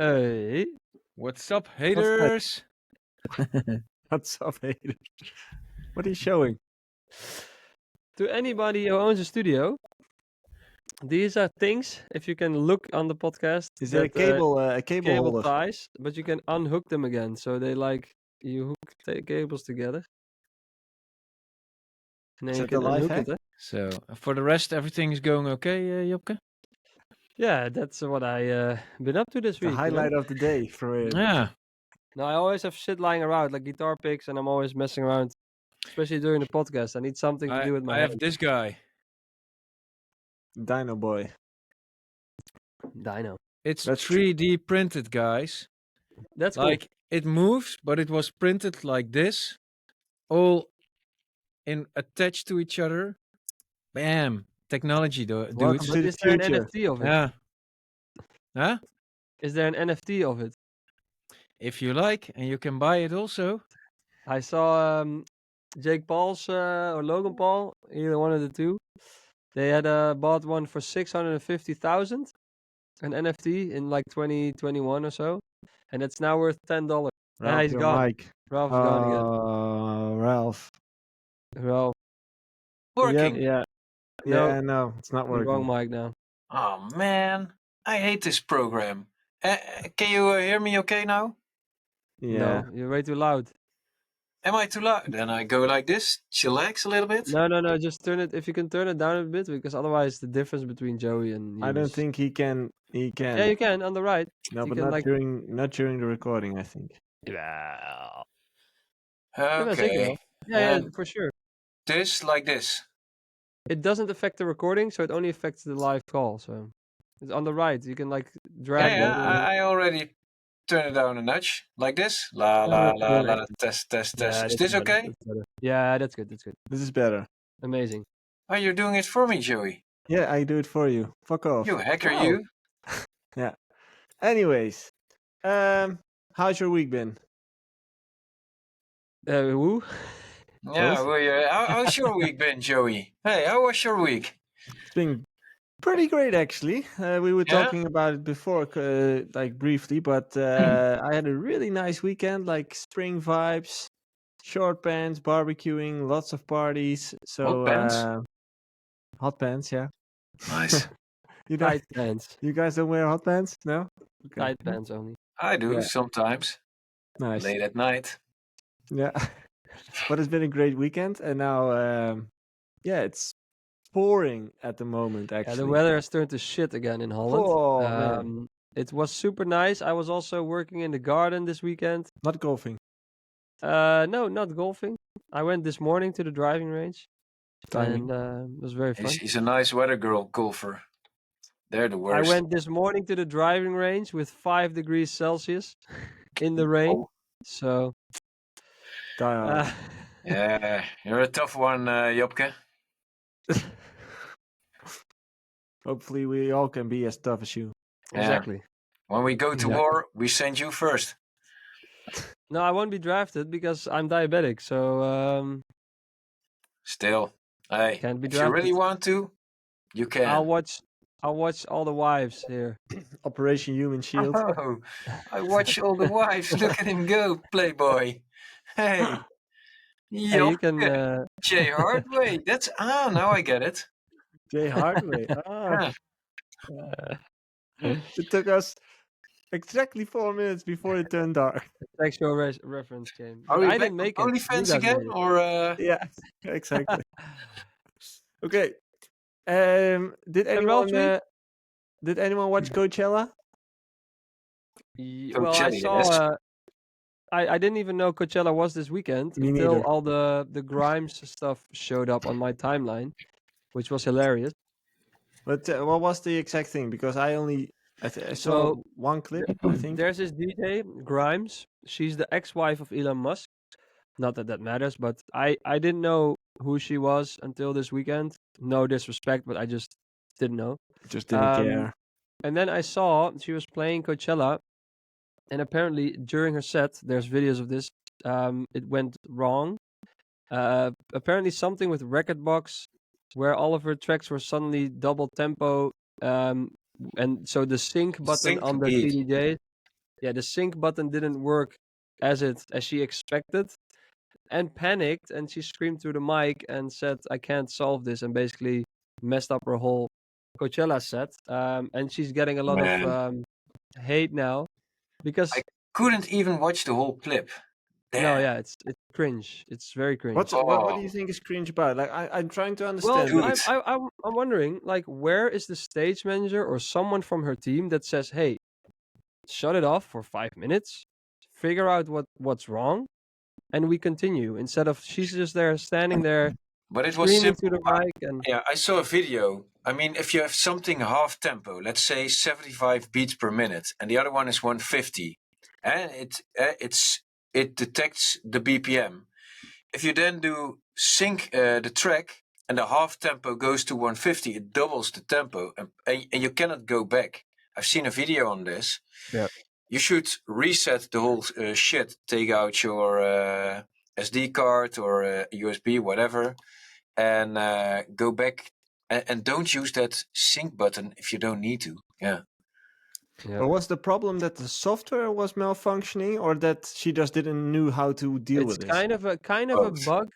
Hey, What's up, haters? What's up, haters? What are you showing? to anybody who owns a studio, these are things, if you can look on the podcast, Is it a cable holder? ties, but you can unhook them again. So they you hook cables together. And then Is you that the can life unhook hack? it. Eh? So, for the rest, everything is going okay, Jopke? Yeah, that's what I been up to this The week. highlight of the day for it. Yeah. No, I always have shit lying around, like guitar picks, and I'm always messing around, especially during the podcast. I need something to do with my I have hand. this guy. Dino Boy. Dino. It's That's 3D printed, guys. That's Like, it moves, but it was printed like this. All attached to each other. Bam. Technology, dude. Welcome cool. to But the is there an future. NFT of it? Yeah. Huh? Is there an NFT of it? If you like, and you can buy it also. I saw Jake Paul's or Logan Paul, either one of the two. They had bought one for 650,000, an NFT in like 2021 or so, and it's now worth $10. Ralph, he's your gone. mic. Ralph's gone again. Ralph. Ralph, Working. Yeah. No. Yeah, no, it's not working. Wrong mic now. Oh, man. I hate this program. Can you hear me okay now? Yeah. No, you're way too loud. Am I too loud? Then I go like this, chillax a little bit. No. Just turn it. If you can turn it down a bit, because otherwise the difference between Joey and you I don't is- think he can. Yeah, you can on the right. No, you but can, not like- during the recording, I think. Yeah. Okay. Yeah, for sure. This like this. It doesn't affect the recording, so it only affects the live call. So it's on the right. You can like drag Yeah, that. I already turn it down a notch. Like this. La la la la. Test. Is that's this better, okay? that's better. Yeah, that's good. This is better. Amazing. Oh, you're doing it for me, Joey. Yeah, I do it for you. Fuck off. You hacker, Wow. you. Yeah. Anyways, how's your week been? Who? Yeah, Both? well, how's your week been, Joey? Hey, how was your week? It's been pretty great, actually. We were Yeah? talking about it before, like briefly, but I had a really nice weekend, like spring vibes, short pants, barbecuing, lots of parties. So Hot pants? Hot pants, yeah. Nice. You guys, Tight pants. you guys don't wear hot pants, no? Okay. Tight pants only. I do Yeah. sometimes. Nice. Late at night. Yeah. But it's been a great weekend, and now, yeah, it's pouring at the moment. Yeah, Actually, the weather has turned to shit again in Holland. Oh, man. It was super nice. I was also working in the garden this weekend. Not golfing. No, not golfing. I went this morning to the driving range, Timing. and it was very fun. He's a nice weather girl golfer. They're the worst. I went this morning to the driving range with 5 degrees Celsius in the rain. Oh. So, Die hard. Yeah, you're a tough one, Jopke. Hopefully, we all can be as tough as you. exactly. When we go to Yeah. war, we send you first. No, I won't be drafted because I'm diabetic. So Still, hey, can't be if you really drafted. want to, you can. I'll watch all the wives here. Operation Human Shield. Oh, I watch all the wives. Look at him go, playboy. Hey, Hey, you can. J Hardway. That's now I get it. Jay Hardway. Yeah. It took us exactly 4 minutes before it turned dark. Sexual reference game. Are But we I back didn't make it. on You OnlyFans guys again, made it. or Yeah, exactly. Okay. Did Ralph's anyone watch Coachella? Well, I Coachella, saw. yes. I didn't even know Coachella was this weekend Me until neither. all the GRIMES stuff showed up on my timeline, which was hilarious. But what was the exact thing? Because I saw So, one clip, I think. There's this DJ GRIMES. She's the ex-wife of Elon Musk. Not that matters, but I didn't know who she was until this weekend. No disrespect, but I just didn't know. Just didn't care. And then I saw she was playing Coachella, and apparently during her set, there's videos of this. It went wrong. Apparently something with Rekordbox, where all of her tracks were suddenly double tempo, and so the sync button Sync on the beat. CDJ the sync button didn't work as she expected, and panicked, and she screamed through the mic and said, "I can't solve this," and basically messed up her whole Coachella set. And she's getting a lot of Man, hate now because I couldn't even watch the whole clip. no, Damn. yeah, it's cringe. It's very cringe. What do Oh. you think is cringe about? Like I'm trying to Well, understand. Dude. I'm wondering, like, where is the stage manager or someone from her team that says, "Hey, shut it off for 5 minutes, figure out what's wrong, and we continue," instead of she's just there standing there But it was screaming simple. to the mic and Yeah, I saw a video. I mean, if you have something half tempo, let's say 75 beats per minute, and the other one is 150, and it detects the BPM. If you then do sync the track and the half tempo goes to 150, it doubles the tempo, and you cannot go back. I've seen a video on this. Yeah. You should reset the whole shit. Take out your SD card or USB, whatever, and go back and don't use that sync button if you don't need to. Yeah. But was the problem that the software was malfunctioning, or that she just didn't knew how to deal it's with this? kind of a Both. bug.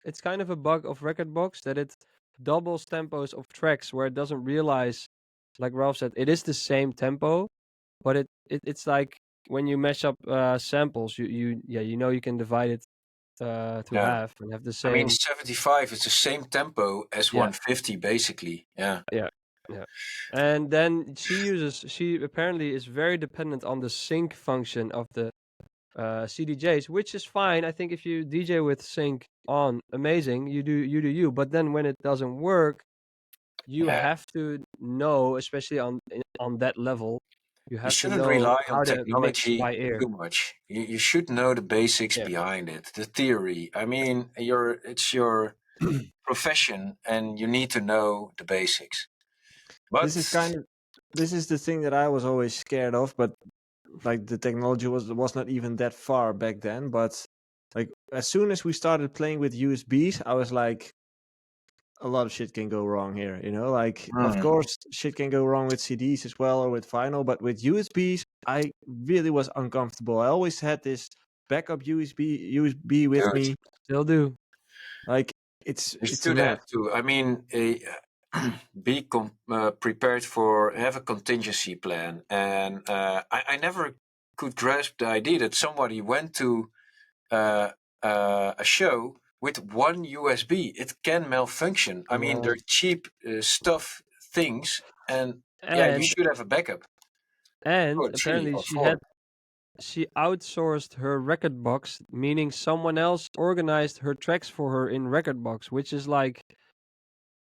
It's kind of a bug of Rekordbox that it doubles tempos of tracks where it doesn't realize, like Ralph said, it is the same tempo, but it's like when you mash up samples, you can divide it to Yeah. half and have the I mean, same. 75 is the same tempo as Yeah. 150, basically. Yeah. Yeah. And then she apparently is very dependent on the sync function of the CDJs, which is fine. I think if you DJ with sync on, amazing, you do you. But then when it doesn't work, you Yeah. have to know, especially on that level, you You have to shouldn't know rely how on to mix technology by ear. too much. You should know the basics Yeah. behind it, the theory. I mean, it's your profession, and you need to know the basics. But This is the thing that I was always scared of, but like the technology was not even that far back then. But like as soon as we started playing with USBs, I was like, a lot of shit can go wrong here, you know? Like of course shit can go wrong with CDs as well, or with vinyl, but with USBs, I really was uncomfortable. I always had this backup USB with Dude, me. Still do. Like it's you a should mess. have to. I mean, be prepared for have a contingency plan, and I never could grasp the idea that somebody went to a show with one USB. It can malfunction. I mean, they're cheap stuff things, and yeah, you And should have a backup. and Or three apparently or four. she outsourced her record box, meaning someone else organized her tracks for her in record box, which is like,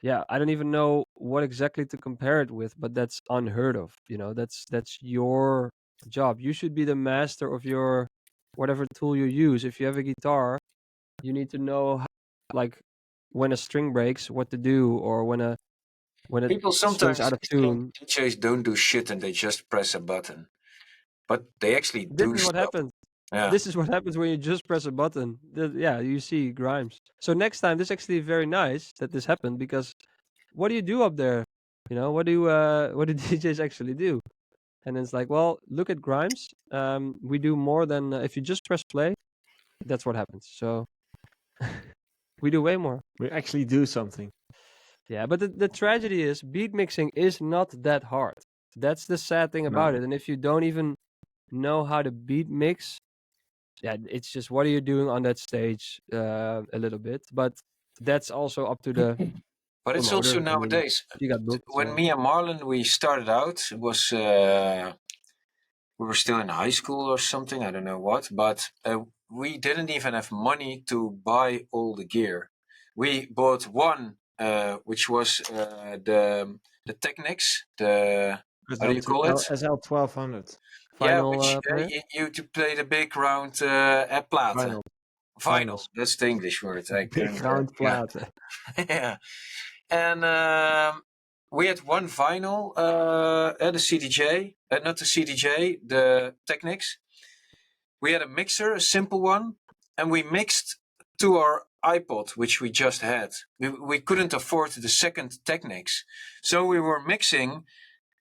yeah, I don't even know what exactly to compare it with, but that's unheard of. You know, that's your job. You should be the master of your whatever tool you use. If you have a guitar, you need to know how, like when a string breaks, what to do, or when a People string's sometimes out of think tune. DJs don't do shit and they just press a button, but they actually This do is what stuff. happens. Yeah. This is what happens when you just press a button. Yeah, you see Grimes. So next time, this is actually very nice that this happened, because what do you do up there? You know, what do DJs actually do? And it's like, well, look at Grimes. We do more than if you just press play. That's what happens. So we do way more. We actually do something. Yeah, but the tragedy is beat mixing is not that hard. That's the sad thing about it. And if you don't even know how to beat mix, yeah, it's just what are you doing on that stage a little bit. But that's also up to the But it's promoter. also I mean, nowadays. you got booked. When So. me and Marlon we started out, it was we were still in high school or something. I don't know what, but we didn't even have money to buy all the gear. We bought one, which was the Technics, the how do you call it? SL1200. Yeah, Final which player? you to play the big round at platen. Vinyl. Vinyl. Finals. That's the English word. I Big couldn't, round yeah. platen. Yeah. And we had one vinyl, the CDJ, not the CDJ, the Technics. We had a mixer, a simple one, and we mixed to our iPod, which we just had. We couldn't afford the second Technics, so we were mixing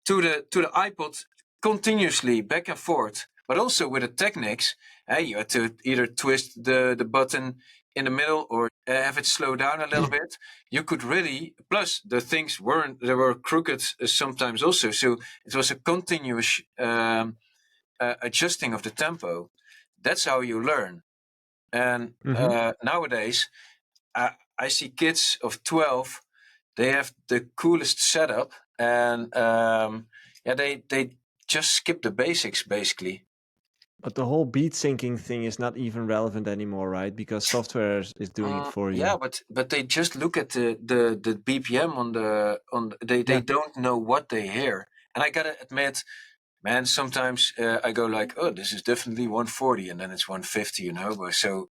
to the iPod continuously back and forth. But also with the Technics, you had to either twist the button in the middle or have it slow down a little bit. You could really, plus the things they were crooked sometimes also. So it was a continuous adjusting of the tempo. That's how you learn. And nowadays, I see kids of 12, they have the coolest setup, and they just skip the basics basically. But the whole beat syncing thing is not even relevant anymore, right? Because software is doing it for you. Yeah, but they just look at the BPM they don't know what they hear. And I gotta admit, man, sometimes I go like, oh, this is definitely 140, and then it's 150, So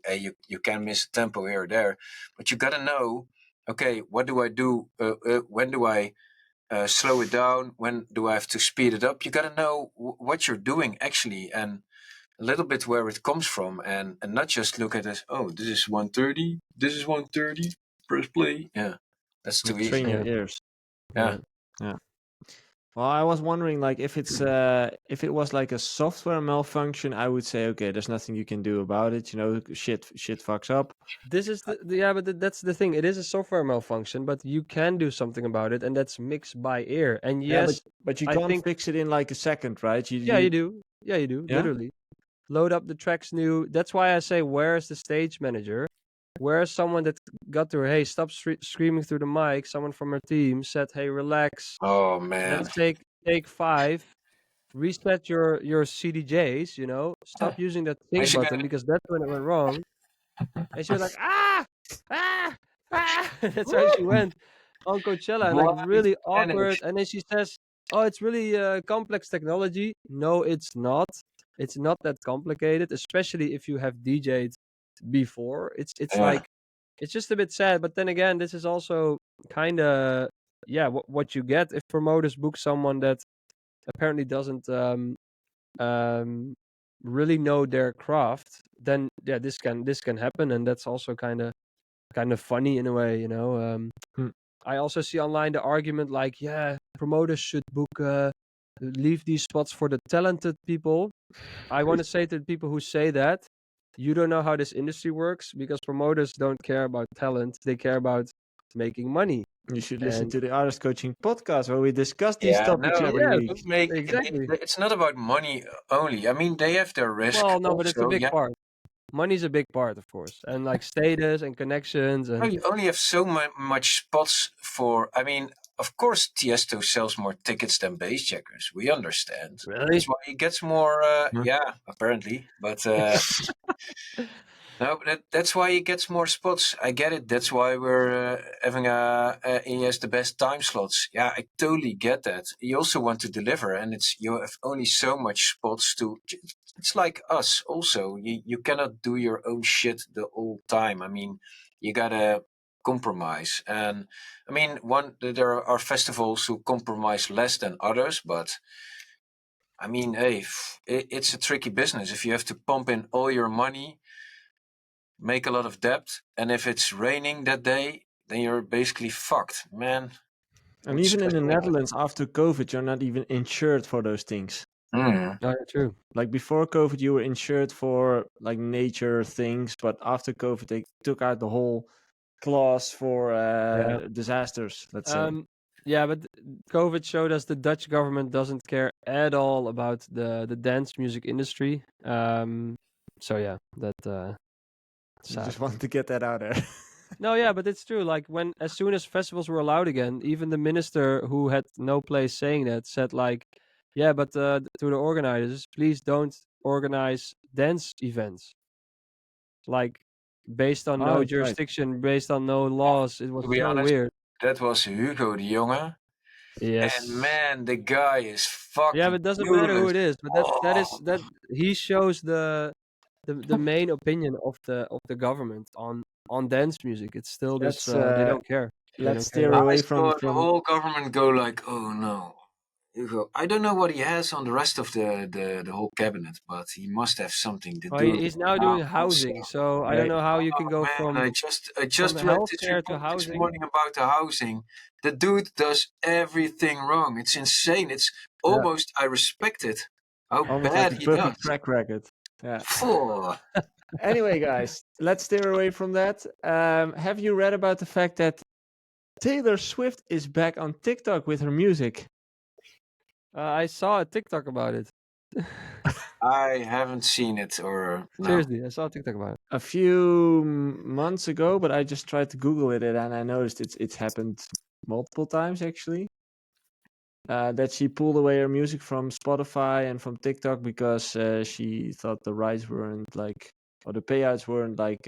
you can miss a tempo here or there, but you gotta know, okay, what do I do? When do I slow it down? When do I have to speed it up? You gotta know what you're doing actually, and a little bit where it comes from, and not just look at it. Oh, this is 130. This is 130. Press play. Yeah, that's too easy. Train your ears. Yeah. Well, I was wondering, like, if it's if it was like a software malfunction, I would say, okay, there's nothing you can do about it. Shit fucks up. This is but that's the thing. It is a software malfunction, but you can do something about it, and that's mixed by ear. And yes, but you I can't think fix it in like a second, right? you do. Yeah, you do. Yeah? Literally, load up the tracks new. That's why I say, where's the stage manager? Where's someone that got to her? Hey, stop screaming through the mic. Someone from her team said, "Hey, relax. Oh man. Let's take 5. Reset your CDJs. Stop using that I sync should button get- because that's when it went wrong." And she was like, ah. That's how she went on Coachella, and like Blind really panic. awkward. And then she says, "Oh, it's really complex technology." No, it's not. It's not that complicated, especially if you have DJ'd before. It's Yeah. like it's just a bit sad. But then again, this is also kind of what you get if promoters book someone that apparently doesn't really know their craft. Then this can happen, and that's also kind of funny in a way, I also see online the argument like, yeah, promoters should book leave these spots for the talented people. I want to say to the people who say that, you don't know how this industry works, because promoters don't care about talent, they care about making money. You should listen to the artist coaching podcast where we discuss these Yeah, topics no, every week. Exactly. It's not about money only. I mean, they have their risk. Well, no, but it's a also, big yeah. part. Money's a big part, of course, and like status and connections and You only have so much spots for. I mean, of course, Tiesto sells more tickets than Bassjackers. We understand. Really? That's why he gets more. Yeah, apparently, but. No, that's why he gets more spots. I get it. That's why we're having he has the best time slots. Yeah, I totally get that. You also want to deliver, and you have only so much spots to. It's like us also. You cannot do your own shit the whole time. I mean, you gotta compromise. And I mean, there are festivals who compromise less than others, but. I mean, hey, it's a tricky business. If you have to pump in all your money, make a lot of debt, and if it's raining that day, then you're basically fucked, man. And even in the Netherlands, after COVID, you're not even insured for those things. Mm. No, true. Like before COVID, you were insured for like nature things, but after COVID, they took out the whole clause for disasters. Let's say. Yeah, but COVID showed us the Dutch government doesn't care at all about the dance music industry. So yeah, that. I just wanted to get that out there. No, yeah, but it's true. Like as soon as festivals were allowed again, even the minister who had no place saying that said like, yeah, but to the organizers, please don't organize dance events. Like based on no Right. jurisdiction, based on no laws. It was To be so honest, weird. that was Hugo de Jonge. Yes. And man, the guy is fucking. Yeah, but it doesn't matter who it is. But Oh. that he shows the main opinion of the government on dance music. It's still this they don't care. They Let's don't care steer about away I saw the from. whole government go like, oh no. Hugo. I don't know what he has on the rest of the whole cabinet, but he must have something to Well, do. he's now doing housing, so I don't know how you can go Man, from I just read this healthcare to report this housing. morning about the housing. The dude does everything wrong. It's insane. It's almost I respect it. How Almost like bad a he perfect does. track record. Yeah. Phew. Anyway, guys, let's steer away from that. Have you read about the fact that Taylor Swift is back on TikTok with her music? I saw a TikTok about it. I haven't seen it or no. Seriously, I saw a TikTok about it. A few months ago, but I just tried to Google it and I noticed it's happened multiple times actually. That she pulled away her music from Spotify and from TikTok because she thought the rights weren't like, or the payouts weren't like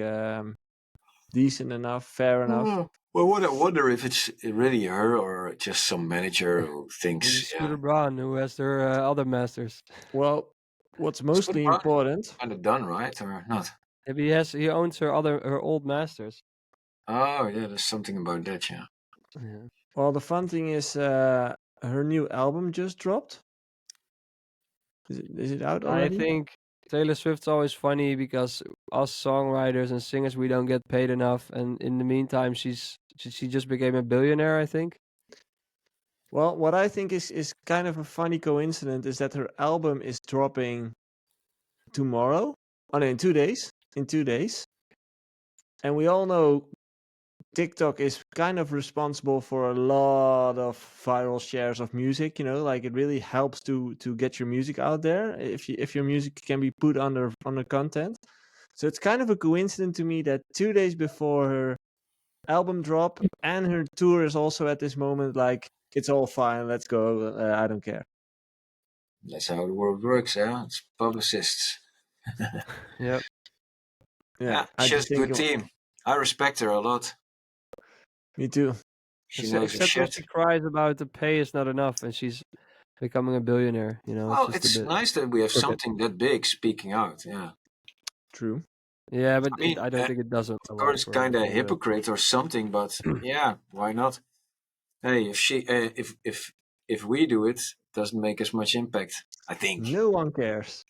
decent enough, fair enough. Oh. Well, what I wonder if it's really her or just some manager who Maybe thinks, Scooter yeah, Braun, who has their other masters. Well, what's Scooter mostly Braun is important, kind of done, right, or not? Maybe he owns her old masters. Oh, yeah, there's something about that, yeah. Yeah. well, the fun thing is her new album just dropped. Is it out I already? think Taylor Swift's always funny because us songwriters and singers, we don't get paid enough, and in the meantime, she just became a billionaire, I think. Well, what I think is kind of a funny coincidence is that her album is dropping tomorrow. Oh no, in 2 days. In 2 days. And we all know TikTok is kind of responsible for a lot of viral shares of music, like it really helps to get your music out there if your music can be put under content. So it's kind of a coincidence to me that 2 days before her album drop and her tour is also at this moment like it's all fine, let's go, I don't care. That's how the world works, yeah. It's publicists. Yep. Yeah, I She has just a think good team. I respect her a lot. me too. She knows her Except when shit. she cries about the pay is not enough, and she's becoming a billionaire. It's Well, just a it's bit nice that we have crooked. something that big speaking out, yeah. True. Yeah, but I mean, I don't think it does a of lot course, for kind of a her. hypocrite or something, but yeah, why not? Hey, if she, if we do it, doesn't make as much impact. I think. No one cares.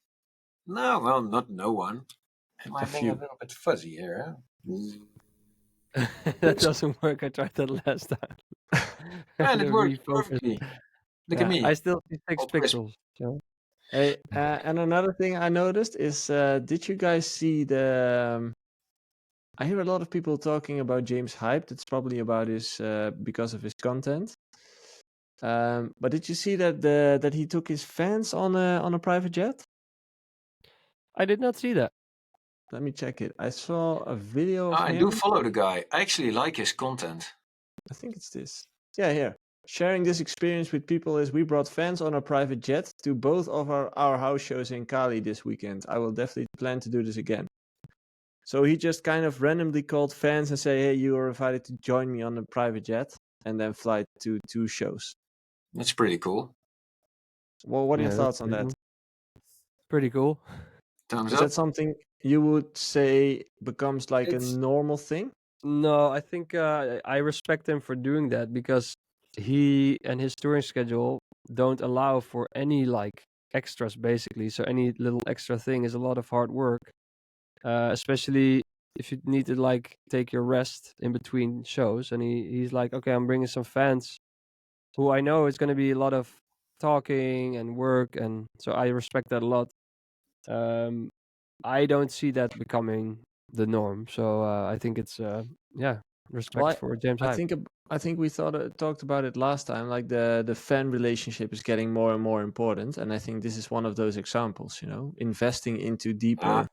No, well, not no one. Am I A being a few. little bit fuzzy here? That doesn't work. I tried that last time. Man, The it works refocus. perfectly. Look Yeah. at me. I still see 6 all crisp. pixels. So. Hey, and another thing I noticed is, did you guys see the? I hear a lot of people talking about James Hype. That's probably about his because of his content. But did you see that he took his fans on a private jet? I did not see that. Let me check it. I saw a video of I do him. follow the guy. I actually like his content. I think it's this. Yeah, here. Sharing this experience with people is we brought fans on a private jet to both of our house shows in Cali this weekend. I will definitely plan to do this again. So he just kind of randomly called fans and say, hey, you are invited to join me on a private jet and then fly to 2 shows. That's pretty cool. Well, what are your Yeah, thoughts on that? Pretty cool. Thumbs Is up. that something you would say becomes like It's- a normal thing? No, I think I respect him for doing that because he and his touring schedule don't allow for any like extras basically. So any little extra thing is a lot of hard work, especially if you need to like take your rest in between shows. And he's like, okay, I'm bringing some fans who I know is going to be a lot of talking and work, and so I respect that a lot. I don't see that becoming the norm. So I think it's respect Well, for James I Hype. think I think we talked about it last time. Like the fan relationship is getting more and more important, and I think this is one of those examples. Investing into deeper.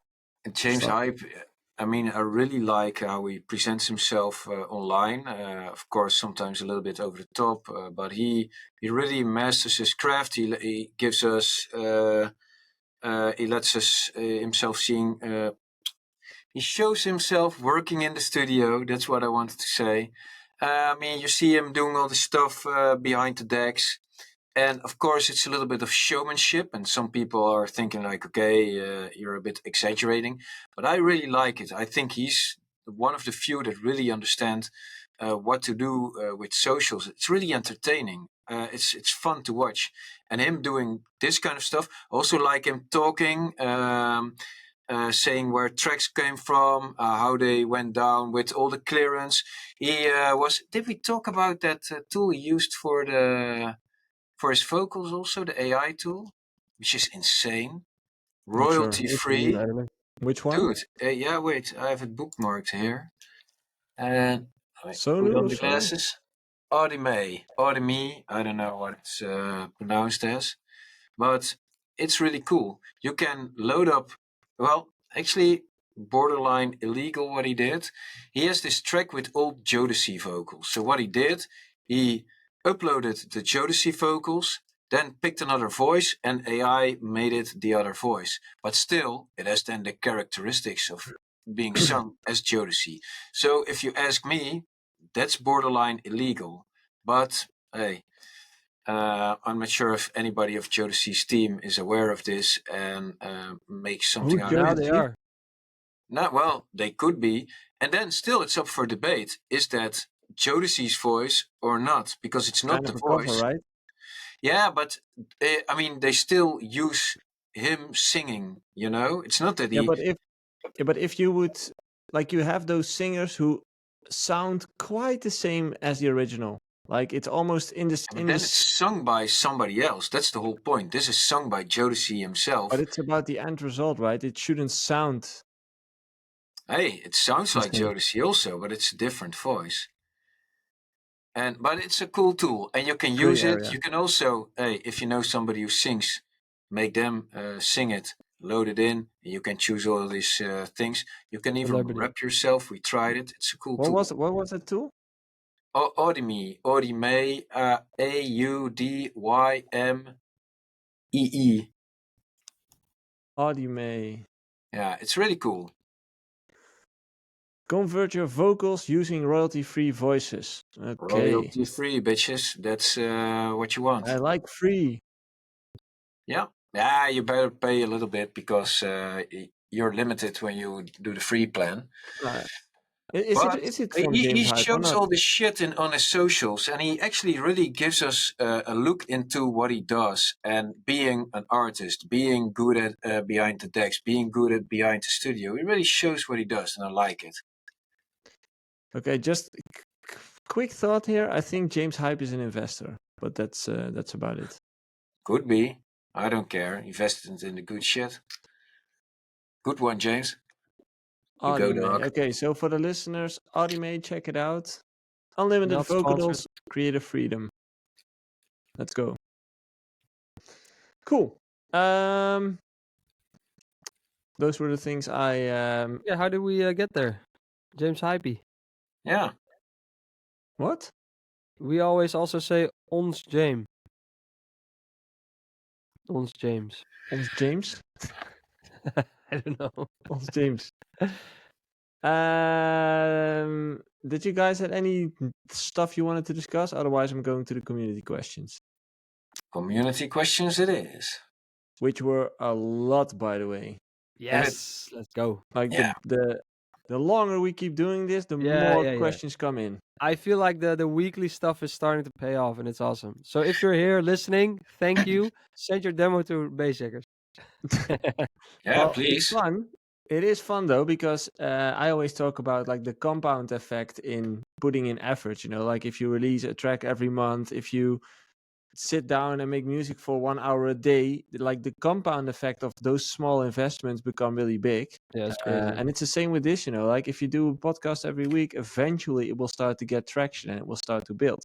And James stuff. Hype, I mean, I really like how he presents himself online. Of course, sometimes a little bit over the top, but he really masters his craft. He gives us, he lets us himself seeing. He shows himself working in the studio. That's what I wanted to say. I mean, you see him doing all the stuff behind the decks. And of course, it's a little bit of showmanship, and some people are thinking like, okay, you're a bit exaggerating, but I really like it. I think he's one of the few that really understand what to do with socials. It's really entertaining. It's fun to watch, and him doing this kind of stuff. Also, like him talking, saying where tracks came from, how they went down with all the clearance. He was. Did we talk about that tool he used for his vocals also, the AI tool? which is insane. Not sure. Royalty I free. don't know. Which one? Dude, yeah, wait, I have it bookmarked here. And I put Sonu on or the so? glasses. Audime, I don't know what it's pronounced as, but it's really cool. You can load up, well, actually, borderline illegal what he did. He has this track with old Jodeci vocals. So what he did, he uploaded the Jodeci vocals, then picked another voice, and AI made it the other voice. But still, it has then the characteristics of being sung as Jodeci. So if you ask me, that's borderline illegal. But hey, I'm not sure if anybody of Jodeci's team is aware of this and makes something Who's out of Now it. they Jodeci? are. Not well, they could be, and then still it's up for debate: is that Jodeci's voice or not? Because it's not Kind the of a cover, voice. right? Yeah, but I mean, they still use him singing. You know, it's not that Yeah, he. but if you would like, you have those singers who sound quite the same as the original. Like it's almost in this But then it's sung by somebody else. That's the whole point. This is sung by Jodeci himself. but it's about the end result, right? It shouldn't sound. Hey, it sounds the like same. Jodeci also, but it's a different voice. But it's a cool tool, and you can Gray use it. area. You can also, hey, if you know somebody who sings, make them sing it, load it in, and you can choose all these things. You can even Celebrity. rep yourself. We tried it. It's a cool What tool. was that tool? Audime, Audymee. Audime. Yeah, it's really cool. Convert your vocals using royalty-free voices. Okay. Royalty free, bitches. That's what you want. I like free. Yeah. Yeah, you better pay a little bit because you're limited when you do the free plan. But Is it from he James Hype or shows not? all the shit on his socials, and he actually really gives us a look into what he does and being an artist, being good at behind the decks, being good at behind the studio. He really shows what he does, and I like it. Okay, just quick thought here. I think James Hype is an investor, but that's about it. Could be. I don't care. Invested in the good shit. Good one, James. You go, Audime. dog. Okay, so for the listeners, Audime, check it out. Unlimited Not vocals, sponsored. creative freedom. Let's go. Cool. Those were the things I Yeah, how did we get there? James Hypey. Yeah. What? We always also say ons James. Ons James. Ons James? I don't know. Ons James. Did you guys have any stuff you wanted to discuss? Otherwise, I'm going to the community questions, Community questions it is. which were a lot, by the way. Yes, let's go. Like Yeah. the longer we keep doing this, the Yeah, more yeah, yeah. questions come in. I feel like the weekly stuff is starting to pay off, and it's awesome. So if you're here listening, thank you. Send your demo to Bassjackers. Yeah, Well, please. it's fun. It is fun though, because I always talk about like the compound effect in putting in effort. You know, like if you release a track every month, if you sit down and make music for 1 hour a day, like the compound effect of those small investments become really big. Yeah, it's crazy. And it's the same with this, you know, like if you do a podcast every week, eventually it will start to get traction and it will start to build.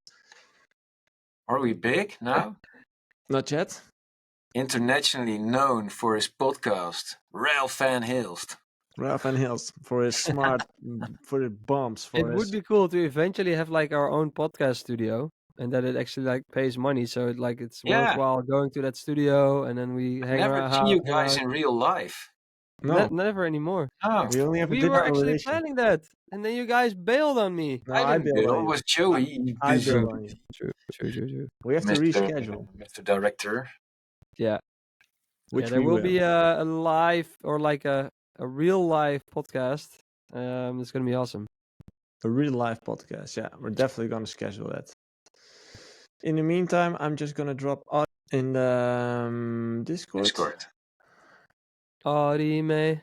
Are we big now? Not yet. Internationally known for his podcast, Ralph Van Hilst. Ralph Van Hilst for his smart, for the bombs. For It would be cool to eventually have like our own podcast studio, and that it actually like pays money, so it's Yeah. worthwhile going to that studio, and then we hang Never around. see you hang guys out. in real life. No, Never anymore. Oh, we only have a We digital were actually relation. planning that, and then you guys bailed on me. No, I didn't bailed bill. on It you. was Joey. I busy. bailed on you. True. We have to reschedule. Mr. Director. Yeah. Which yeah, there we will be a live or like a real live podcast. It's gonna be awesome. a real live podcast. Yeah, we're definitely gonna schedule that. In the meantime, I'm just gonna drop audio in the Discord. Audime.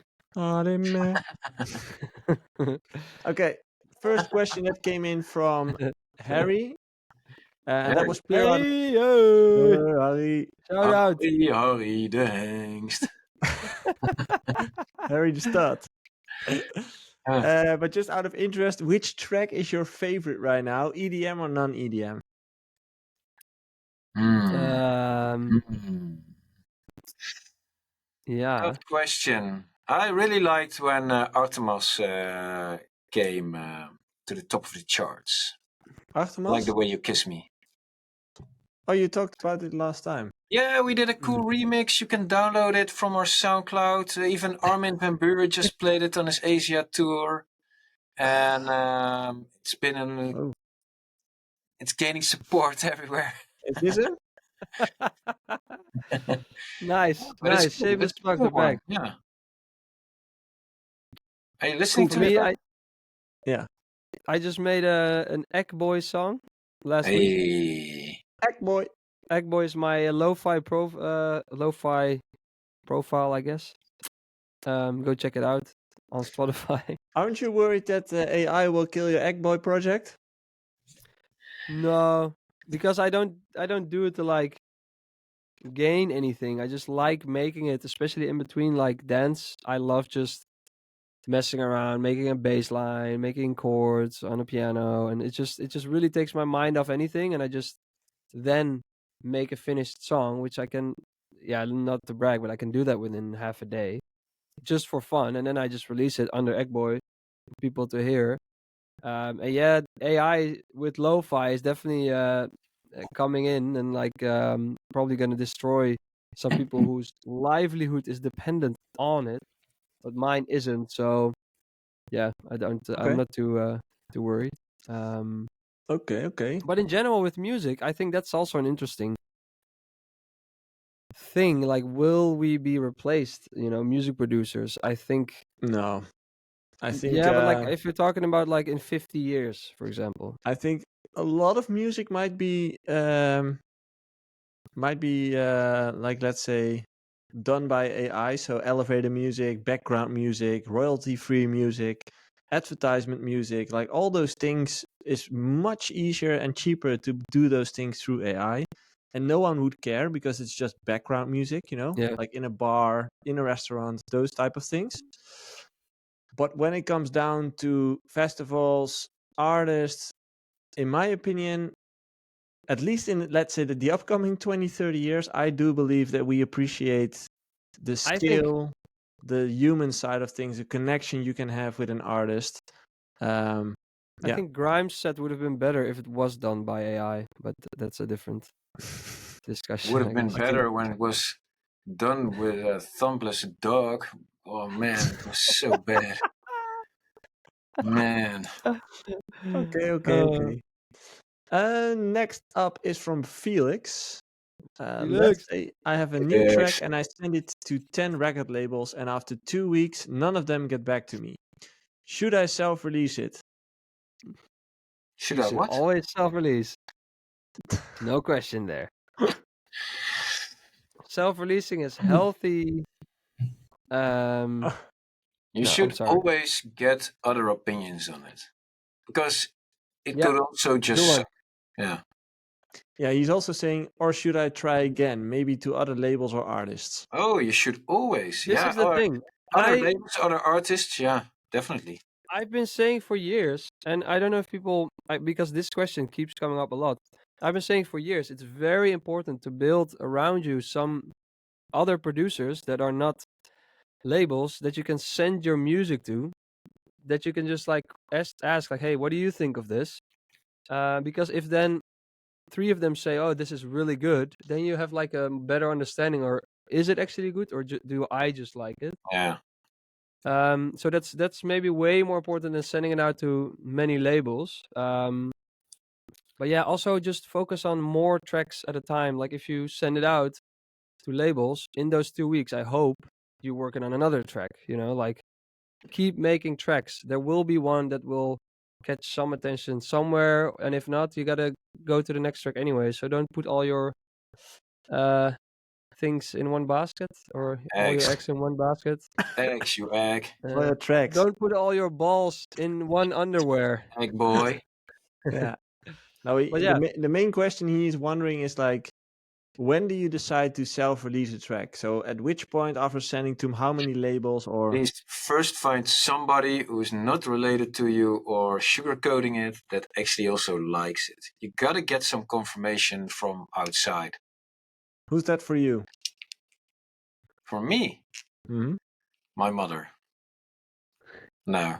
Okay, first question that came in from Harry. And that was pure out of Hey, hey. Harry, Shout out. Harry de Hengst. Harry the Stud. Ah. But just out of interest, which track is your favorite right now? EDM or non-EDM? Yeah. Tough question. I really liked when Artemis came to the top of the charts. I like Artemis? the way you kiss me. Oh, you talked about it last time. Yeah, we did a cool remix. You can download it from our SoundCloud. Even Armin van Buren just played it on his Asia tour, and it's been Oh. it's gaining support everywhere. Is this him? Nice, But nice. it's cool. Shameless It's a plugs cool are back. one. Yeah. Are you listening For to me, it? I just made an Egg Boy song last week. Hey. Egg Boy. Egg Boy is my lo-fi profile, I guess. Go check it out on Spotify. Aren't you worried that AI will kill your Egg Boy project? No, because I don't do it to like gain anything. I just like making it, especially in between like dance. I love just messing around, making a bass line, making chords on a piano, and it just really takes my mind off anything, and I just then make a finished song, which I can, not to brag, but I can do that within half a day, just for fun, and then I just release it under Eggboy for people to hear. And yeah, AI with lo-fi is definitely coming in and like probably gonna destroy some people whose livelihood is dependent on it, but mine isn't. So yeah, I don't. I'm Okay. not too worried. Okay. But in general, with music, I think that's also an interesting thing. Like, will we be replaced? Music producers. I think. No. I think Yeah, but like if you're talking about like in 50 years, for example. I think a lot of music might be like, let's say, done by AI. So elevator music, background music, royalty-free music, advertisement music, like all those things is much easier and cheaper to do those things through AI. And no one would care because it's just background music, Yeah. like in a bar, in a restaurant, those type of things. But when it comes down to festivals, artists, in my opinion, at least in, let's say, the upcoming 20, 30 years, I do believe that we appreciate the I think- skill, the human side of things, the connection you can have with an artist. I Yeah. think Grimes set would have been better if it was done by AI, but that's a different discussion. Would I have been guess. better when it was done with a thumbless dog. Oh man, it was so bad. Man. Okay. Next up is from Felix. Felix. Let's say I have a new Felix. track and I send it to 10 record labels, and after 2 weeks, none of them get back to me. Should I self-release it? Should You I should what? always self-release. No question there. Self-releasing is healthy. You No, I'm should sorry. always get other opinions on it. Because it Yeah, could also just good one. suck. Yeah. Yeah, he's also saying, or should I try again, maybe to other labels or artists? Oh, you should always. This yeah. is the Or thing. other labels, other artists, yeah, definitely. I've been saying for years, and I don't know if people, because this question keeps coming up a lot. I've been saying for years, it's very important to build around you some other producers that are not labels that you can send your music to, that you can just like ask like, hey, what do you think of this? Because if then 3 of them say, oh, this is really good, then you have like a better understanding, or is it actually good, or do I just like it? Yeah. So that's maybe way more important than sending it out to many labels. But yeah, also just focus on more tracks at a time. Like if you send it out to labels in those 2 weeks, I hope you're working on another track. Like keep making tracks. There will be one that will catch some attention somewhere, and if not, you gotta go to the next track anyway. So don't put all your things in one basket, or all your eggs in one basket. Eggs, you egg. For your tracks. Don't put all your balls in one underwear. Egg boy. Yeah. Now, But yeah, the main question he is wondering is like, when do you decide to self-release a track? So at which point after sending to him how many labels or... Please first find somebody who is not related to you or sugarcoating it that actually also likes it. You gotta get some confirmation from outside. Who's that for you? For me, Hmm. my mother. No.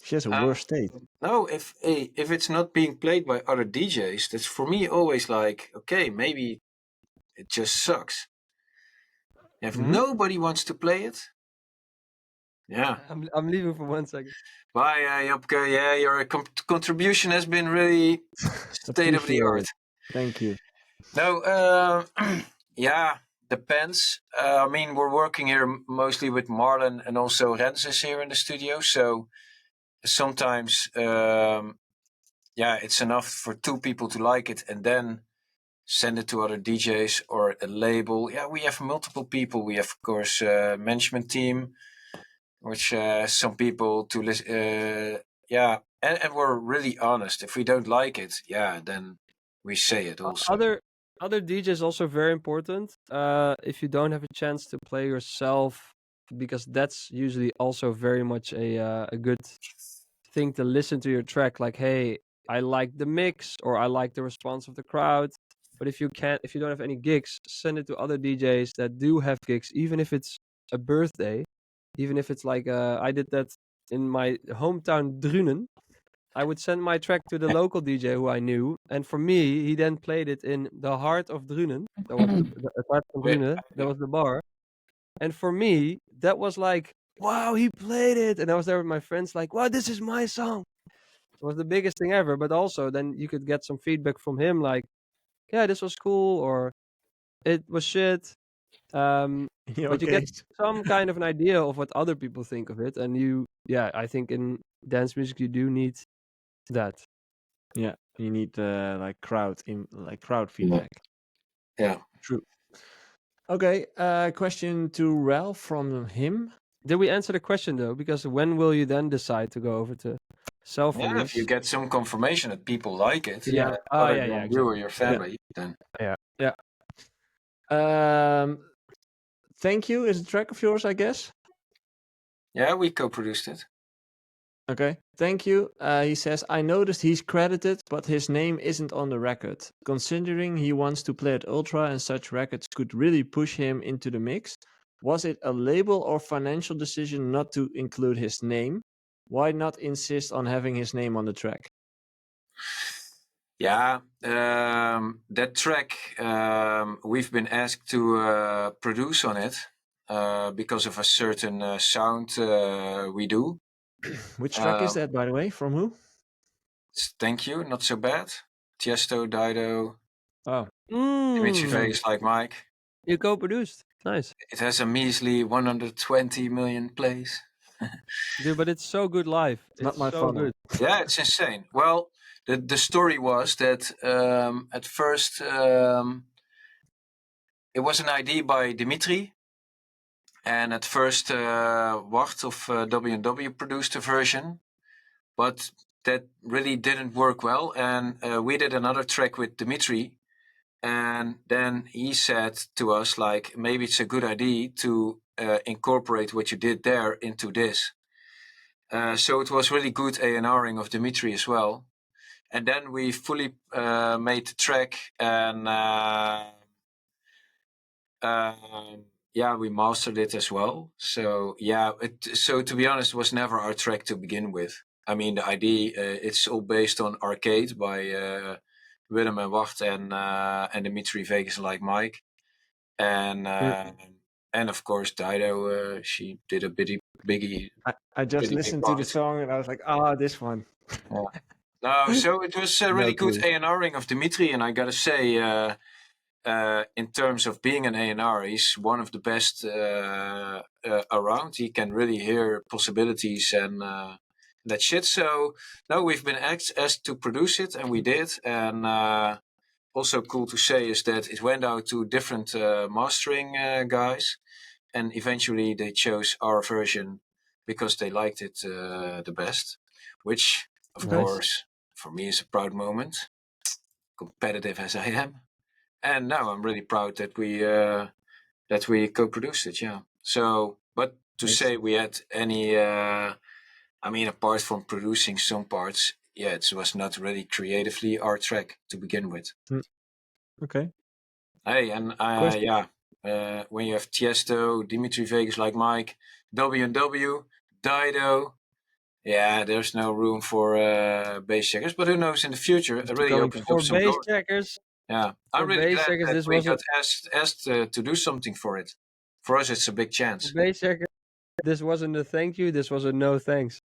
She has a worse state. No, if it's not being played by other DJs, that's for me always like, okay, maybe it just sucks. If Mhm. nobody wants to play it, yeah. I'm leaving for 1 second. Bye, Jopke. Yeah, your contribution has been really state of the art. Appreciate it. Thank you. No, yeah, depends. I mean, we're working here mostly with Marlon and also Rens is here in the studio. So sometimes, yeah, it's enough for 2 people to like it and then send it to other DJs or a label. Yeah, we have multiple people. We have, of course, management team, which some people to listen. Yeah, and we're really honest. If we don't like it, yeah, then we say it also. Other DJs also very important. If you don't have a chance to play yourself, because that's usually also very much a good thing to listen to your track. Like, hey, I like the mix or I like the response of the crowd. But if you don't have any gigs, send it to other DJs that do have gigs, even if it's a birthday, even if it's like I did that in my hometown Drunen. I would send my track to the local DJ who I knew, and for me, he then played it in the heart of Drunen. That was the heart of Drunen. That was the bar, and for me, that was like, wow, he played it, and I was there with my friends, like, wow, this is my song. It was the biggest thing ever. But also, then you could get some feedback from him, like, yeah, this was cool, or it was shit. But you Okay. get some kind of an idea of what other people think of it, and I think in dance music you do need that. Yeah, you need like crowd feedback. Yeah. True. Okay, question to Ralph from him. Did we answer the question though? Because when will you then decide to go over to Yeah, self-release? if you get some confirmation that people like it, Yeah. other Yeah, than yeah, you exactly. or your family, then Thank You is a track of yours, I guess. yeah, we co-produced it. Okay, Thank You. He says, I noticed he's credited, but his name isn't on the record. Considering he wants to play at Ultra and such records could really push him into the mix, was it a label or financial decision not to include his name? Why not insist on having his name on the track? Yeah, that track we've been asked to produce on it because of a certain sound we do. Which track is that, by the way? From who? Thank You, Not So Bad. Tiesto, Dido, Oh, Dimitri Mm, Vegas, Like Mike. you co-produced. Nice. It has a measly 120 million plays. Dude, but it's so good live. not It's my so funnel. good. Yeah, it's insane. Well, the story was that at first it was an idea by Dimitri, and at first Wacht of W&W produced a version, but that really didn't work well, and we did another track with Dimitri, and then he said to us, like, maybe it's a good idea to incorporate what you did there into this. So it was really good A&Ring of Dimitri as well. And then we fully made the track, and yeah, we mastered it as well. So yeah, so to be honest, it was never our track to begin with. I mean, the idea it's all based on Arcade by Willem and Wacht and Dimitri Vegas Like Mike, and of course Dido. She did a biggie. I just Pretty big listened to the part. song and I was like, ah, this one. Yeah. No, so it was a really No good clue. A&Ring of Dimitri, and I gotta say, in terms of being an A&R, he's one of the best around. He can really hear possibilities and that shit. So, no, we've been asked to produce it, and we did. And also cool to say is that it went out to different mastering guys, and eventually they chose our version because they liked it the best, which, of Nice. course, for me is a proud moment. competitive as I am. And now I'm really proud that we co-produced it. Yeah. So, but to say we had any, I mean, apart from producing some parts, yeah, it was not really creatively our track to begin with. Okay. Hey, and Question. when you have Tiesto, Dimitri Vegas like Mike, W&W, Dido, yeah, there's no room for Bassjackers, but who knows in the future? It really Going opens For up some doors. Bassjackers, Yeah, I'm for really glad Bassjackers, that this we wasn't got asked to do something for it. For us, it's a big for chance. Bassjackers. This wasn't a thank you. This was a no thanks.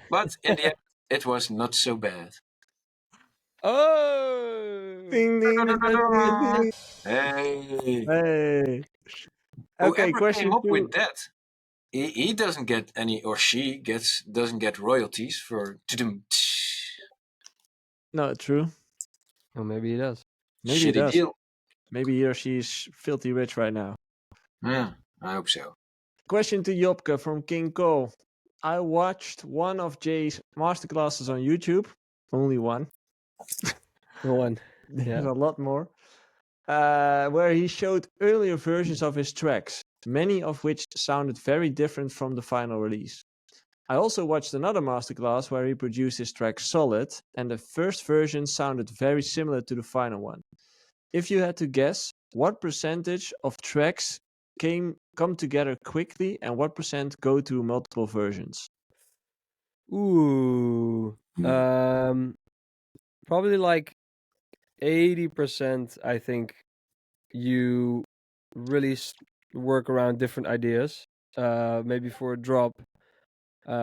But in the end, it was not so bad. Oh. Ding ding ding ding ding. Hey, Hey. Okay, whoever came question up 2. with that, he doesn't get any, or she doesn't get royalties for. No, true. Oh, maybe he does. Maybe he Shitty does. deal. Maybe he or she's filthy rich right now. Yeah, I hope so. Question to Jopke from King Cole. I watched one of Jay's masterclasses on YouTube. Only one. One. There's Yeah. a lot more. Where he showed earlier versions of his tracks, many of which sounded very different from the final release. I also watched another masterclass where he produced his track Solid, and the first version sounded very similar to the final one. If you had to guess, what percentage of tracks come together quickly and what percent go through multiple versions? Ooh. Probably like 80%, I think, you really work around different ideas. Maybe for a drop,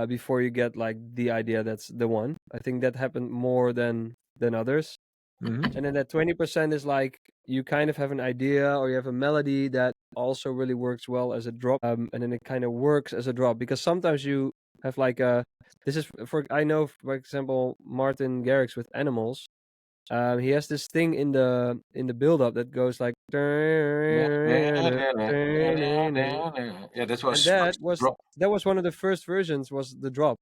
before you get like the idea that's the one. I think that happened more than others. Mm-hmm. And then that 20% is like you kind of have an idea or you have a melody that also really works well as a drop. And then it kind of works as a drop because sometimes you have like I know, for example, Martin Garrix with Animals. He has this thing in the build up that goes like Yeah, that and was that was one of the first versions, was the drop.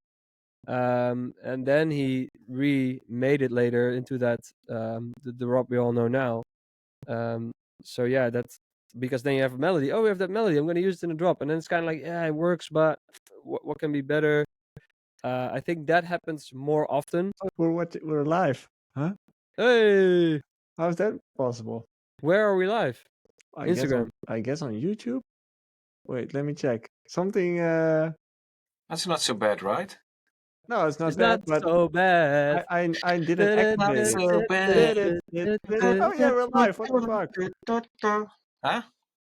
And then he remade it later into that the drop we all know now. So yeah, that's because then you have a melody. Oh, we have that melody. I'm gonna use it in a drop, and then it's kind of like, yeah, it works, but what can be better? I think that happens more often. We're live. Huh? Hey, How's that possible? where are we live? I Instagram. guess on YouTube. Wait, let me check. Something. That's not so bad, right? No, it's not It's bad. not But so bad. I didn't activate it. so bad. Oh yeah, we're live. What the fuck? Huh?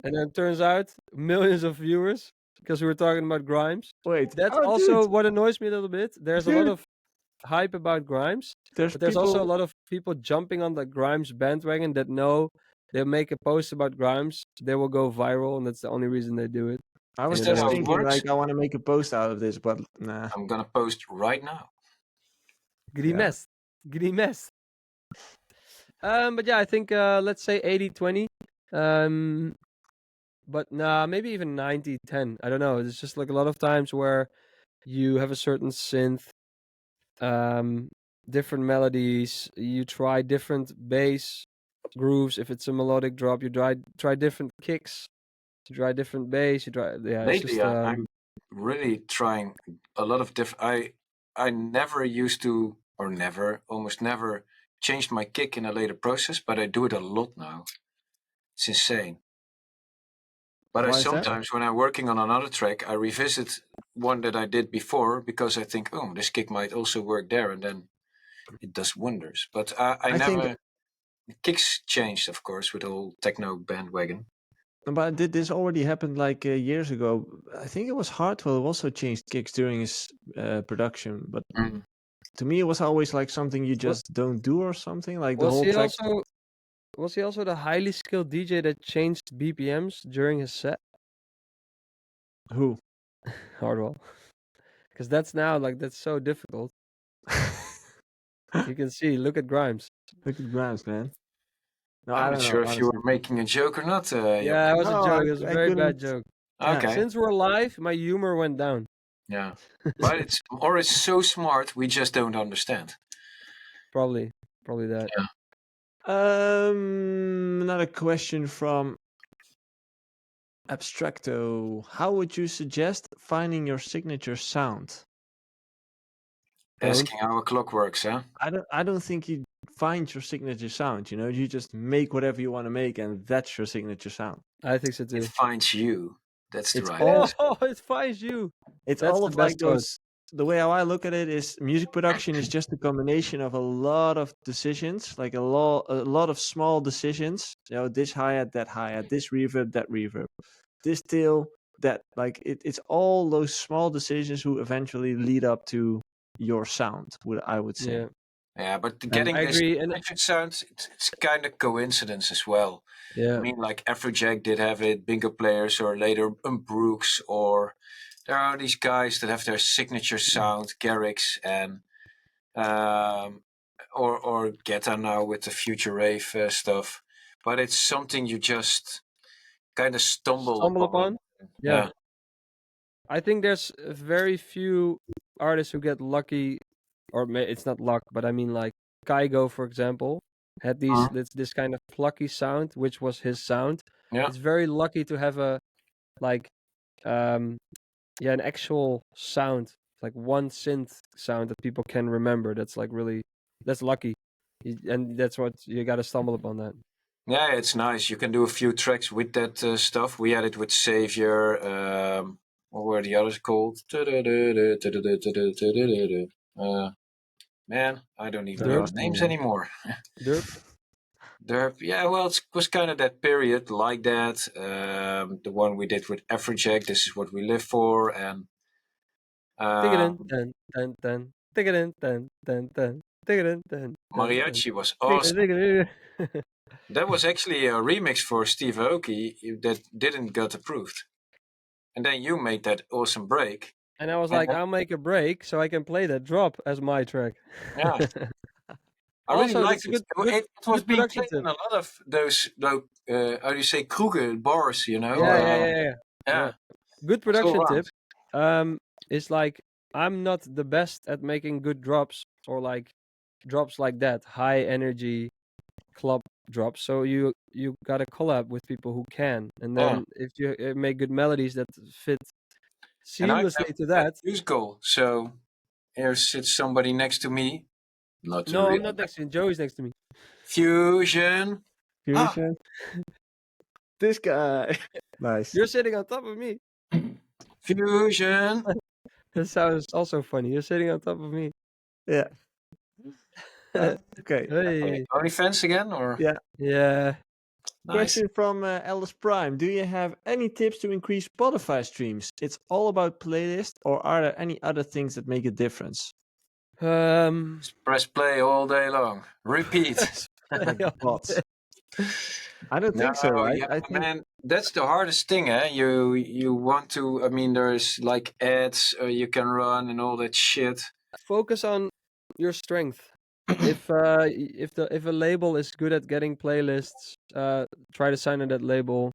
And then it turns out millions of viewers because we were talking about Grimes. Wait. That's oh, also dude, what annoys me a little bit. There's a lot Dude. of hype about Grimes, there's but there's people. also a lot of people jumping on the Grimes bandwagon that know they'll make a post about Grimes, they will go viral, and that's the only reason they do it. I was Is that just how it thinking, works? like, I want to make a post out of this, but nah. I'm gonna post right now. Grimes. Grimes. But yeah, I think let's say 80-20. But nah, maybe even 90-10. I don't know. It's just like a lot of times where you have a certain synth, different melodies, you try different bass grooves. If it's a melodic drop, you try different kicks, you try different bass, you try it's Lately, just I'm really trying a lot of different. I never used to, or never, almost never changed my kick in a later process, but I do it a lot now. It's insane. But Why I is that? sometimes, when I'm working on another track, I revisit one that I did before because I think, oh, this kick might also work there, and then it does wonders. But I I think- never. Kicks changed, of course, with the whole techno bandwagon. But did this already happen like years ago? I think it was Hardway who also changed kicks during his production, but to me it was always like something you just don't do or something. Like the whole track. Was he also the highly skilled DJ that changed BPMs during his set? Who? Hardwell. Because that's now like that's so difficult. You can see. Look at Grimes. Look at Grimes, man. No, I I'm don't not know, sure if you honestly. were making a joke or not. Yeah, it was a No, joke. It was a I very bad couldn't- joke. Okay. Since we're live, my humor went down. Yeah. But it's so smart, we just don't understand. Probably that. Yeah. Another question from Abstracto. How would you suggest finding your signature sound? Asking how a clock works, huh? I don't think you find your signature sound, you know, you just make whatever you want to make and that's your signature sound. I think so It too. finds you. That's the It's right all answer. Oh, it finds you. It's That's all the of like best one. those. The way how I look at it is music production is just a combination of a lot of decisions, like a lot of small decisions. You know, this hi-hat, that hi-hat, this reverb, that reverb, this tail, that like it's all those small decisions who eventually lead up to your sound. I would say. Yeah, Yeah, but And getting I this agree. And signature sound, it's kind of coincidence as well. I yeah, mean, like Afrojack did have it, bingo players, or later Brooks, or there are these guys that have their signature sound, Garrix, and or Geta now with the future rave stuff. But it's something you just kind of stumble stumble upon. upon. Yeah, I think there's very few artists who get lucky, or it's not luck, but I mean like Kygo, for example, had this kind of plucky sound, which was his sound. Yeah. It's very lucky to have a like um an actual sound, like one synth sound that people can remember. That's like really that's lucky, and that's what you got to stumble upon that. Yeah, it's nice. You can do a few tracks with that stuff. We had it with Savior. What were the others called? Man, I don't even know Derp, the names anymore. derp. Derp. Yeah, well, it was kind of that period like that. The one we did with Afrojack, This Is What We Live For, and Tiggin, dun dun dun. Tiggin, dun dun dun. Tiggin, dun dun dun. Mariachi was awesome. Tiggin. That was actually a remix for Steve Aoki that didn't get approved. And then you made that awesome break. And I was And like, I'll make a break so I can play that drop as my track. yeah, I really Also, liked that's a it. good It was good being production played tip. in a lot of those, like, how do you say, kroegen, bars, you know? Yeah. Yeah, Good it's all production around. tip. Is like I'm not the best at making good drops or like drops like that, high energy club drops. So you gotta collab with people who can, and Yeah. then if you make good melodies that fit And I have seamlessly to that that. use goal. So here sits somebody next to me. Not to No, I'm real not next to you. Joey's next to me. fusion. Ah, Fusion. This guy. Nice. You're sitting on top of me. fusion. That sounds also funny. You're sitting on top of me. Yeah. Okay. Hey. OnlyFans again, or Yeah. Yeah. nice? Question from Alice Prime. Do you have any tips to increase Spotify streams? It's all about playlist, or are there any other things that make a difference? Press play all day long. Repeat. Like bots. I don't think so, No, right? yeah, I think man, that's the hardest thing, eh? You want to. I mean, there's like ads you can run and all that shit. Focus on your strength. If if a label is good at getting playlists, try to sign on that label.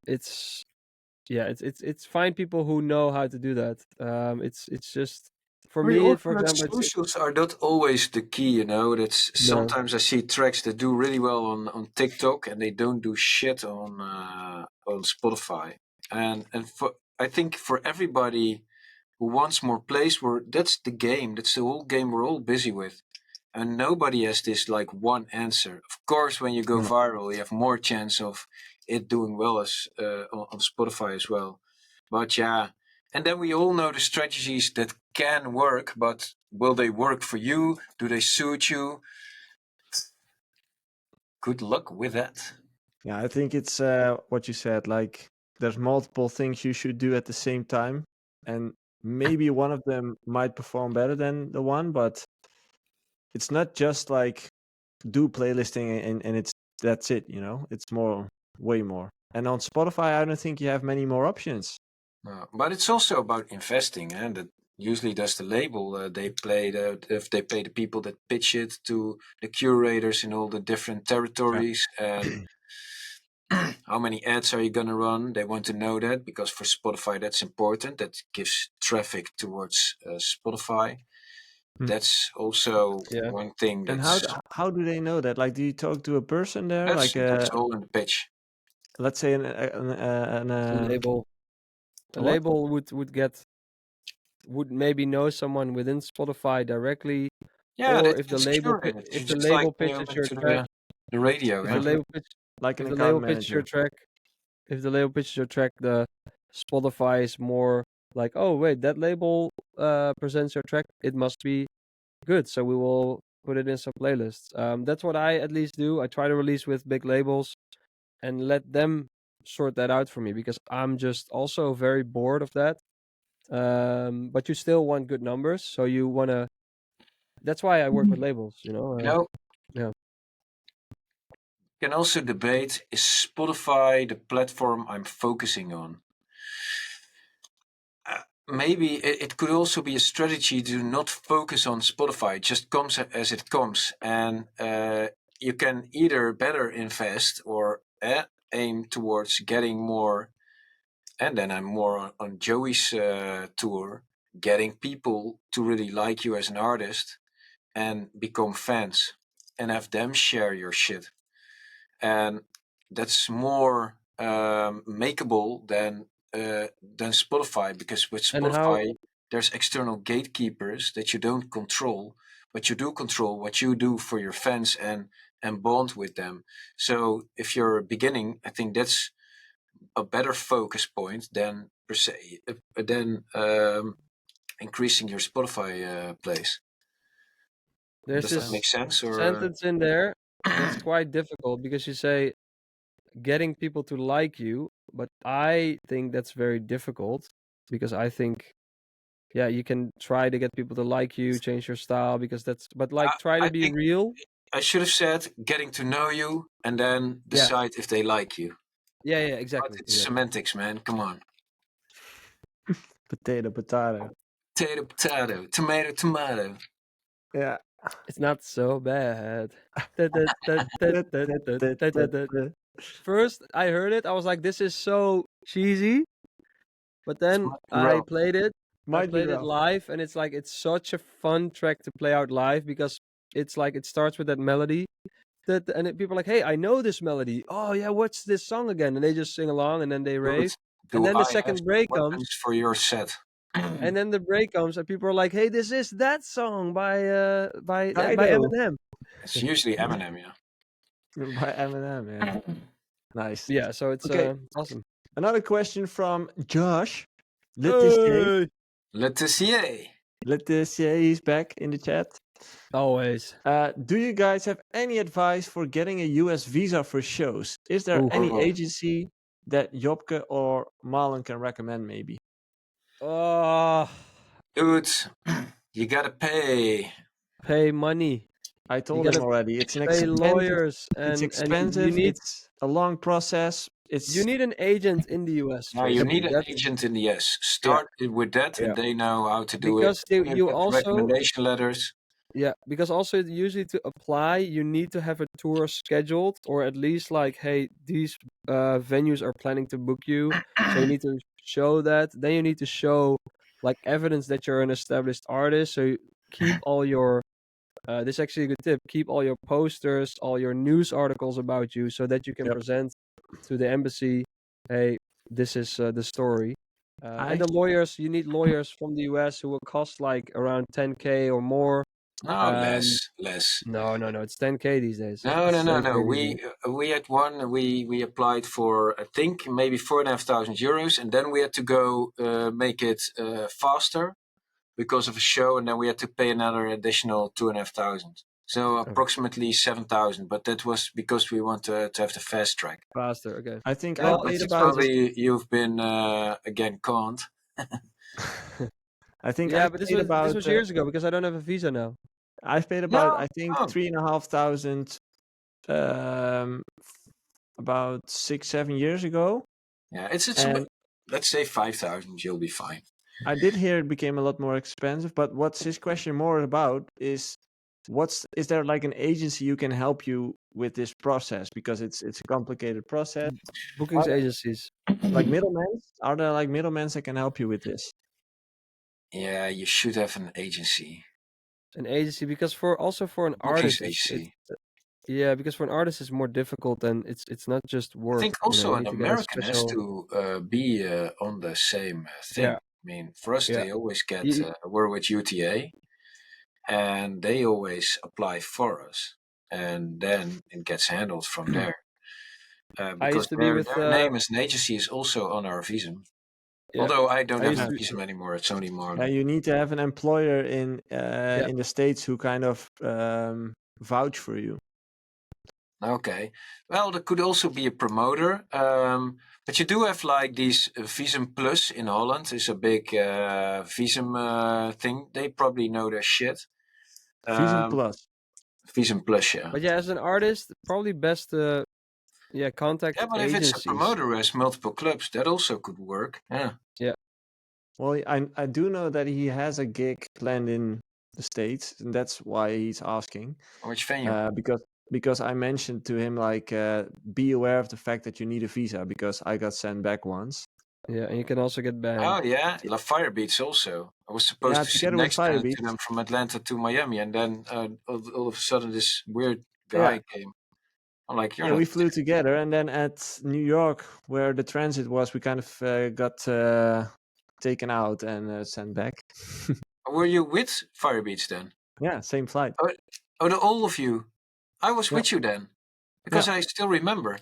It's it's find people who know how to do that. It's just for Well, me, also for that example, it's socials are not always the key, you know. That's no. sometimes I see tracks that do really well on TikTok and they don't do shit on Spotify. And for I think for everybody who wants more plays, that's the game. That's the whole game we're all busy with. And nobody has this like one answer. Of course, when you go No. viral, you have more chance of it doing well as on Spotify as well. But yeah, and then we all know the strategies that can work, but will they work for you? Do they suit you? Good luck with that. Yeah, I think it's what you said. Like, there's multiple things you should do at the same time, and maybe one of them might perform better than the one, but it's not just like do playlisting and it's that's it. You know, it's more, way more. And on Spotify, I don't think you have many more options. But it's also about investing, and that usually does the label. They play if they pay the people that pitch it to the curators in all the different territories, and how many ads are you gonna run? They want to know that because for Spotify that's important. That gives traffic towards Spotify. That's also Yeah. one thing And that's how do they know that? Like, do you talk to a person there? that's all in the pitch. Let's say A label. A what? label would maybe know someone within Spotify directly, Yeah, or that's if the label secured. It's if the just like label when you pitches went your to track, the radio. if Yeah. the label pitch, like an if the account label pitches your manager. track, if the label pitches your track, the Spotify is more like, oh wait, that label presents your track, it must be good, so we will put it in some playlists. That's what I at least do. I try to release with big labels and let them sort that out for me, because I'm just also very bored of that. But you still want good numbers, so you wanna. That's why I work with labels, You know, yeah. can also debate, is Spotify the platform I'm focusing on? Maybe it could also be a strategy to not focus on Spotify. It just comes as it comes, and you can either better invest or aim towards getting more. And then I'm more on Joey's tour, getting people to really like you as an artist and become fans and have them share your shit. And that's more makeable than Spotify, because with And how Spotify there's external gatekeepers that you don't control, but you do control what you do for your fans and bond with them. So if you're beginning, I think that's a better focus point than per se than increasing your Spotify plays. there's Does that this make sense? Or sentence in there that's quite difficult, because you say getting people to like you, but I think that's very difficult, because I think, yeah, you can try to get people to like you, change your style, because that's, but like try I to be think real. I should have said getting to know you and then Yeah, decide if they like you. yeah, But exactly. it's semantics, man. Come on. Potato. Potato, potato, tomato, tomato. Yeah. It's not so bad. First, I heard it, I was like, this is so cheesy. But then I Rough. played it. Might be rough. Live, and it's like, it's such a fun track to play out live, because it's like it starts with that melody, and people are like, "Hey, I know this melody. Oh yeah, what's this song again?" And they just sing along, and then they rave. Dude, And do then the I have second break comes, weapons for your set? and then the break comes, and people are like, "Hey, this is that song by Kaido. Eminem." It's usually Eminem, yeah. By Eminem, yeah. Nice. Yeah, so it's Okay. awesome. Another question from Josh. Letitia. Letitia. Letitia is back in the chat. Always. Do you guys have any advice for getting a US visa for shows? Is there Ooh. any agency that Jobke or Marlon can recommend, maybe? Dude, you gotta pay. Pay money. I told gotta him already. It's an Pay expensive. lawyers, It's and expensive. It's a long process. you need an agent in the US. Now you Tracy. need an agent in the US. Start with that, and they know how to do Because it. you also, recommendation letters. yeah, because also usually to apply, you need to have a tour scheduled, or at least like, hey, these venues are planning to book you, so you need to show that. Then you need to show like evidence that you're an established artist. So you keep all your this is actually a good tip. Keep all your posters, all your news articles about you, so that you can present to the embassy, hey, this is the story. And the lawyers, you need lawyers from the US who will cost like around 10K or more. No, less. No, it's 10K these days. No. It's 10K these We days. we had one. We applied for, I think, maybe €4,500, and then we had to go make it faster because of a show, and then we had to pay another additional 2,500. So approximately 7,000. But that was because we want to have the fast track. Faster, okay. I think Well, I paid it's about. Probably you've been again conned. I think yeah, I but paid about. this was years ago, because I don't have a visa now. I've paid about. No. I think Oh. 3,500. About 6-7 years ago. Yeah, it's And let's say 5,000. You'll be fine. I did hear it became a lot more expensive. But what's his question more about is, is there like an agency who can help you with this process, because it's a complicated process. Bookings agencies. Like middlemen, are there like middlemen that can help you with this? Yeah, you should have an agency. an agency, because for an Bookings artist, agency. yeah, because for an artist it's more difficult, and it's not just I work. think You also an need to get a American has special. to be on the same thing. Yeah, I mean, for us, yeah. they always get You, we're with UTA, and they always apply for us, and then it gets handled from there. I Because used to be with their name as an agency is also on our visum. yeah. Although I don't I have used a to visum anymore, it's only more. Yeah, you need to have an employer in Yeah. the States who kind of vouch for you. Okay. Well, there could also be a promoter. But you do have like these Visum Plus in Holland is a big Visum thing. They probably know their shit. Visum Plus. Visum Plus, yeah. But yeah, as an artist, probably best to contact Yeah, but if it's a agencies. promoter who has multiple clubs, that also could work. Yeah. Well, I do know that he has a gig planned in the States, and that's why he's asking. Which venue? Because I mentioned to him like, be aware of the fact that you need a visa, because I got sent back once. Yeah, and you can also get banned. Oh yeah, La Firebeats also. I was supposed to sit together with next to Firebeats. them from Atlanta to Miami, and then all of a sudden this weird guy came. I'm like, you're Yeah, not. we flew together, and then at New York, where the transit was, we kind of got taken out and sent back. Were you with Firebeats then? Yeah, same flight. Oh, all of you. I was with you then, because I still remember.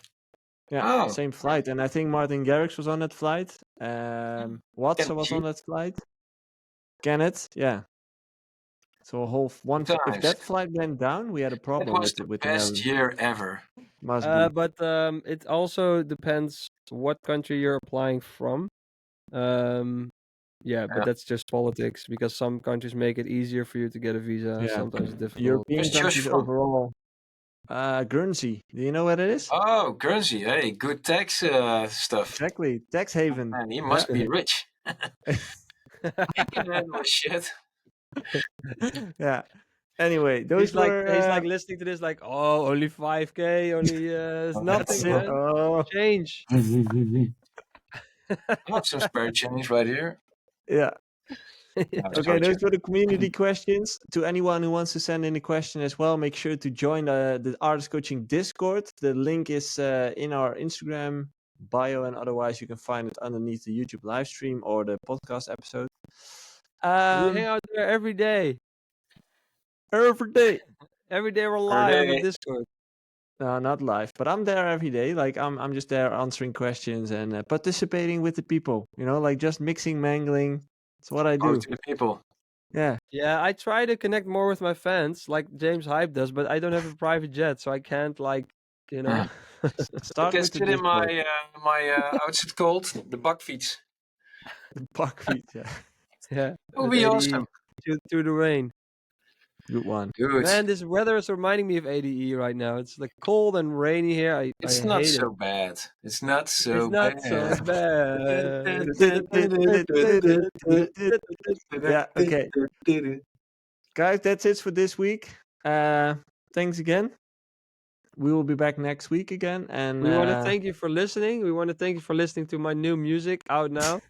Yeah, Oh, same flight. And I think Martin Garrix was on that flight. Watson was on that flight. Kenneth, yeah. So a whole one. If that flight went down, we had a that problem was with the the best Netherlands. year ever. Must be. But it also depends what country you're applying from. Yeah, but that's just politics, because some countries make it easier for you to get a visa. Yeah. Sometimes it's difficult. European Where's Josh countries from? overall. Guernsey. Do you know what it is? Oh, Guernsey. Hey, good tax stuff. Exactly. Tax haven. Man, he must be rich. He can handle shit. Yeah. Anyway, those He's like were. listening to this, like, oh, only 5K, only it's nothing, man. Oh, Change. I have some spare change right here. yeah. Yeah. Okay, those were the community questions. To anyone who wants to send in a question as well, make sure to join the Artist Coaching Discord. The link is in our Instagram bio, and otherwise you can find it underneath the YouTube live stream or the podcast episode. We hang out there every day. Every day. Every day we're live on the day. Discord. No, not live, but I'm there every day. Like I'm just there answering questions and participating with the people. You know, like just mixing, mangling. It's what I do. To the people. Yeah. Yeah, I try to connect more with my fans, like James Hype does, but I don't have a private jet, so I can't, like, you know. Start I with the sit in Discord. my what's it called? The buckfeet. The buckwheat. Yeah. Yeah. It would with be 80 awesome. Through the rain. Good one. Good. Man, this weather is reminding me of ADE right now. It's like cold and rainy here. It's I not hate so it. bad. It's not so It's not bad. so bad. Yeah, okay. Guys, that's it for this week. Thanks again. We will be back next week again. And We want to thank you for listening. We want to thank you for listening to my new music out now.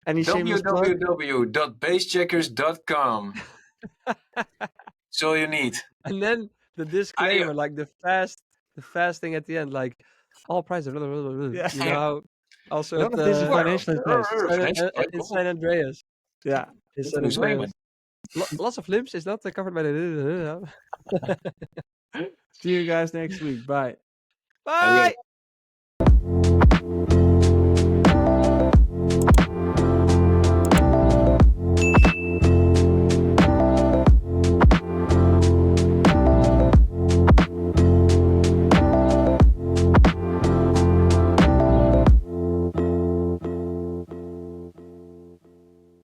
any shameless plug? www.bassjackers.com. That's all you need. And then the disclaimer, like the fasting at the end, like all prices. Yeah. You know how also None at of this is financial advice. in San Andreas. Yeah. In San Andreas. Lots of limbs is not covered by the. See you guys next week. Bye. Bye.